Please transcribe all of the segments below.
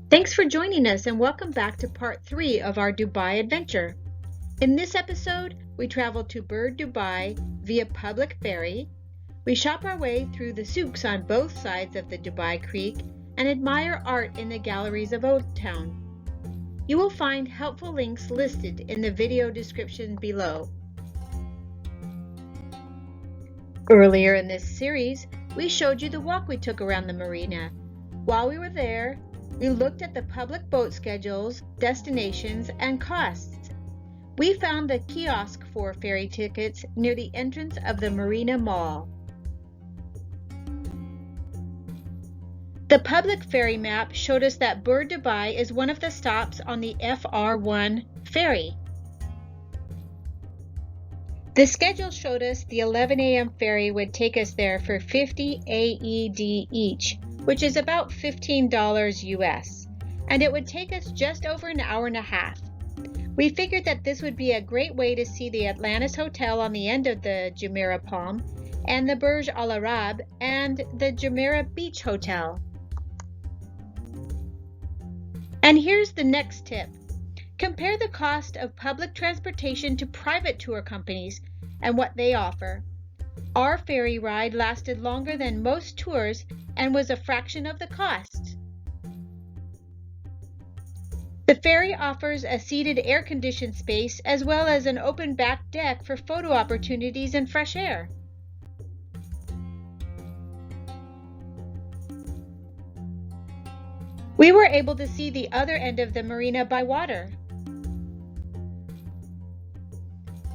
Thanks for joining us and welcome back to part 3 of our Dubai adventure. In this episode, we travel to Bird Dubai via public ferry. We shop our way through the souks on both sides of the Dubai Creek and admire art in the galleries of Old Town. You will find helpful links listed in the video description below. Earlier in this series, we showed you the walk we took around the marina. While we were there, we looked at the public boat schedules, destinations, and costs. We found the kiosk for ferry tickets near the entrance of the Marina Mall. The public ferry map showed us that Bird Dubai is one of the stops on the FR1 ferry. The schedule showed us the 11 a.m. ferry would take us there for 50 AED each, which is about $15 US, and it would take us just over an hour and a half. We figured that this would be a great way to see the Atlantis Hotel on the end of the Jumeirah Palm, and the Burj Al Arab, and the Jumeirah Beach Hotel. And here's the next tip. Compare the cost of public transportation to private tour companies and what they offer. Our ferry ride lasted longer than most tours and was a fraction of the cost. The ferry offers a seated air-conditioned space as well as an open back deck for photo opportunities and fresh air. We were able to see the other end of the marina by water.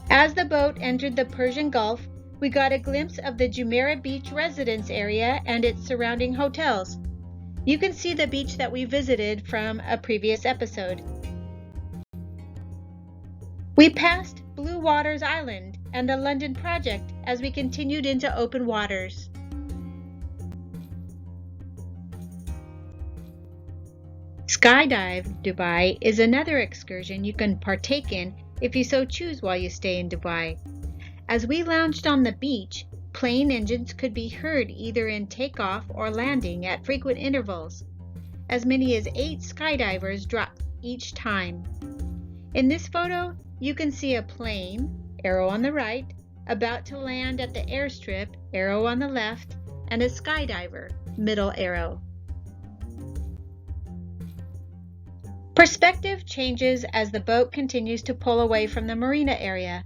As the boat entered the Persian Gulf, we got a glimpse of the Jumeirah Beach residence area and its surrounding hotels. You can see the beach that we visited from a previous episode. We passed Blue Waters Island and the London Project as we continued into open waters. Skydive Dubai is another excursion you can partake in if you so choose while you stay in Dubai. As we lounged on the beach, plane engines could be heard either in takeoff or landing at frequent intervals. As many as 8 skydivers dropped each time. In this photo, you can see a plane, arrow on the right, about to land at the airstrip, arrow on the left, and a skydiver, middle arrow. Perspective changes as the boat continues to pull away from the marina area.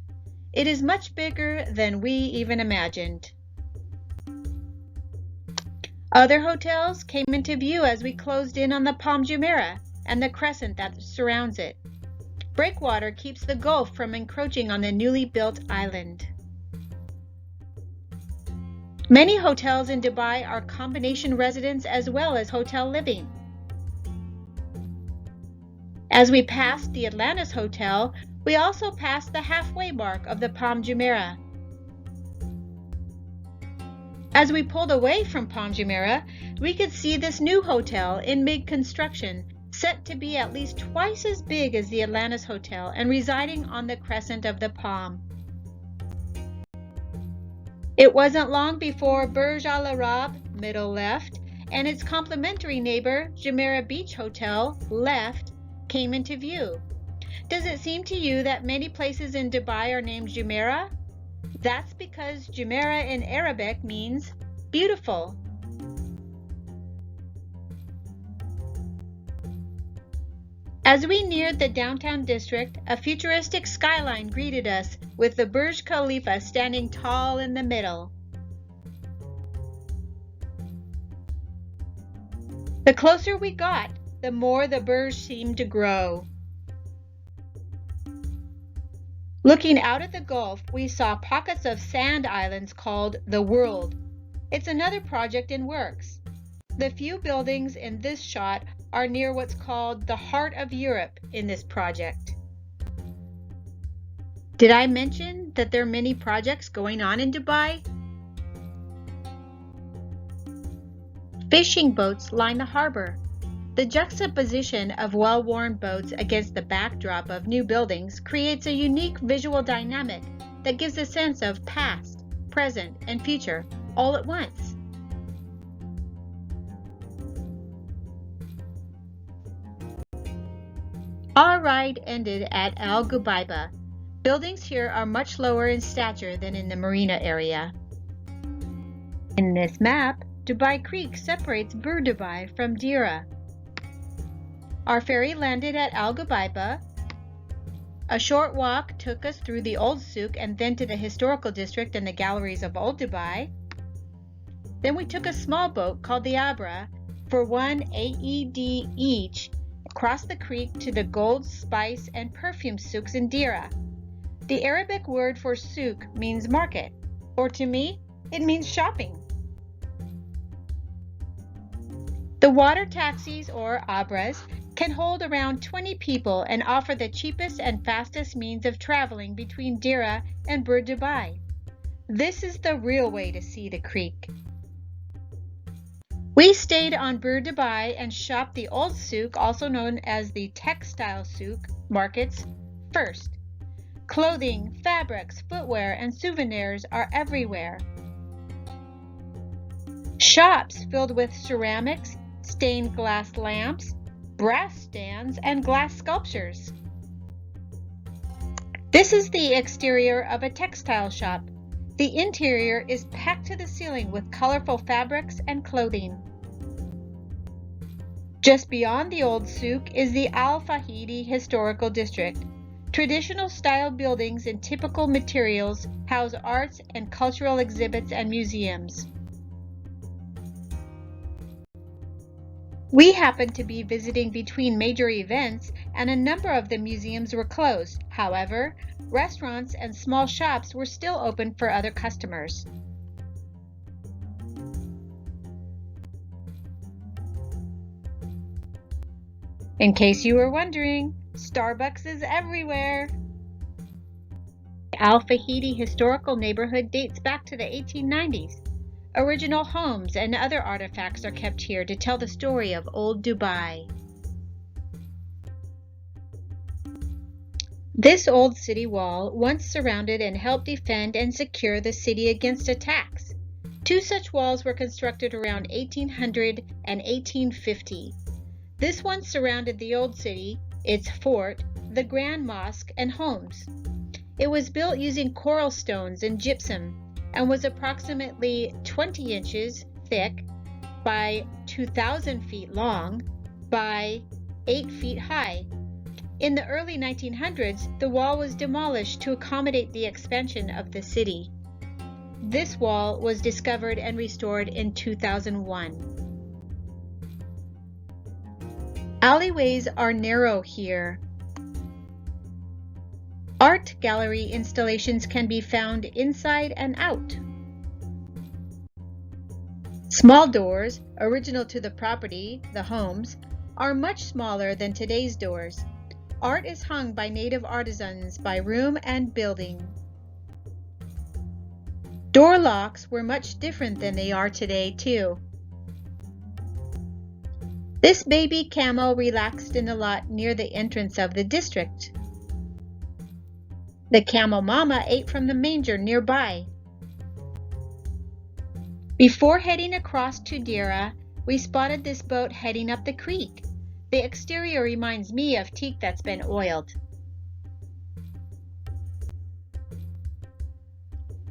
It is much bigger than we even imagined. Other hotels came into view as we closed in on the Palm Jumeirah and the crescent that surrounds it. Breakwater keeps the Gulf from encroaching on the newly built island. Many hotels in Dubai are combination residence as well as hotel living. As we passed the Atlantis Hotel, we also passed the halfway mark of the Palm Jumeirah. As we pulled away from Palm Jumeirah, we could see this new hotel in mid-construction, set to be at least twice as big as the Atlantis Hotel and residing on the crescent of the Palm. It wasn't long before Burj Al Arab, middle left, and its complementary neighbor, Jumeirah Beach Hotel, left, came into view. Does it seem to you that many places in Dubai are named Jumeirah? That's because Jumeirah in Arabic means beautiful. As we neared the downtown district, a futuristic skyline greeted us with the Burj Khalifa standing tall in the middle. The closer we got, the more the Burj seemed to grow. Looking out at the Gulf, we saw pockets of sand islands called the World. It's another project in works. The few buildings in this shot are near what's called the heart of Europe in this project. Did I mention that there are many projects going on in Dubai? Fishing boats line the harbor. The juxtaposition of well-worn boats against the backdrop of new buildings creates a unique visual dynamic that gives a sense of past, present, and future all at once. Our ride ended at Al Ghubaiba. Buildings here are much lower in stature than in the marina area. In this map, Dubai Creek separates Bur Dubai from Deira. Our ferry landed at Al Ghubaiba. A short walk took us through the old Souk and then to the historical district and the galleries of Old Dubai. Then we took a small boat called the Abra for 1 AED each across the creek to the gold, spice, and perfume souks in Deira. The Arabic word for souk means market, or to me, it means shopping. The water taxis, or abras, can hold around 20 people and offer the cheapest and fastest means of traveling between Deira and Bur Dubai. This is the real way to see the creek. We stayed on Bur Dubai and shopped the old souk, also known as the textile souk, markets first. Clothing, fabrics, footwear, and souvenirs are everywhere. Shops filled with ceramics, stained glass lamps, brass stands, and glass sculptures. This is the exterior of a textile shop. The interior is packed to the ceiling with colorful fabrics and clothing. Just beyond the old souk is the Al Fahidi Historical District. Traditional style buildings in typical materials house arts and cultural exhibits and museums. We happened to be visiting between major events, and a number of the museums were closed. However, restaurants and small shops were still open for other customers. In case you were wondering, Starbucks is everywhere. The Al Fahidi Historical Neighborhood dates back to the 1890s. Original homes and other artifacts are kept here to tell the story of old Dubai. This old city wall once surrounded and helped defend and secure the city against attacks. Two such walls were constructed around 1800 and 1850. This one surrounded the old city, its fort, the Grand Mosque, and homes. It was built using coral stones and gypsum, and was approximately 20 inches thick by 2,000 feet long by 8 feet high. In the early 1900s, the wall was demolished to accommodate the expansion of the city. This wall was discovered and restored in 2001. Alleyways are narrow here. Art gallery installations can be found inside and out. Small doors, original to the property, the homes, are much smaller than today's doors. Art is hung by native artisans by room and building. Door locks were much different than they are today, too. This baby camel relaxed in the lot near the entrance of the district. The camel mama ate from the manger nearby. Before heading across to Deira, we spotted this boat heading up the creek. The exterior reminds me of teak that's been oiled.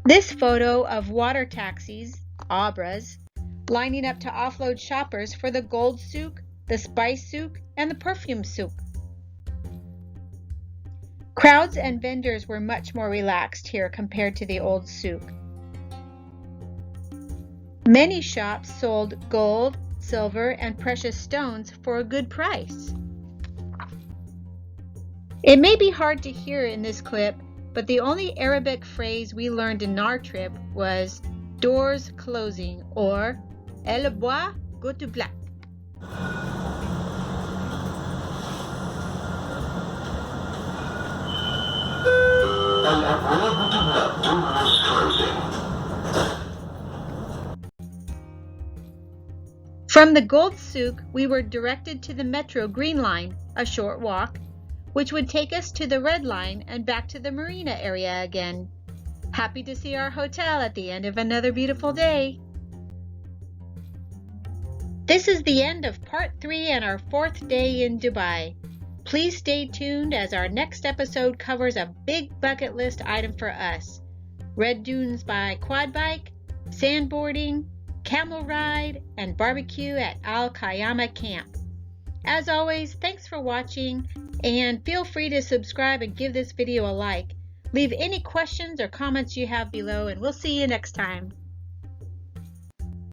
This photo of water taxis, abras, lining up to offload shoppers for the gold souk, the spice souk, and the perfume souk. Crowds and vendors were much more relaxed here compared to the old souk. Many shops sold gold, silver, and precious stones for a good price. It may be hard to hear in this clip, but the only Arabic phrase we learned in our trip was doors closing, or El bois go to black. From the Gold Souk, we were directed to the Metro Green Line, a short walk, which would take us to the Red Line and back to the Marina area again. Happy to see our hotel at the end of another beautiful day. This is the end of part 3 and our 4th day in Dubai. Please stay tuned as our next episode covers a big bucket list item for us: red dunes by quad bike, sandboarding, camel ride, and barbecue at Al Khayyama Camp. As always, thanks for watching, and feel free to subscribe and give this video a like. Leave any questions or comments you have below, and we'll see you next time.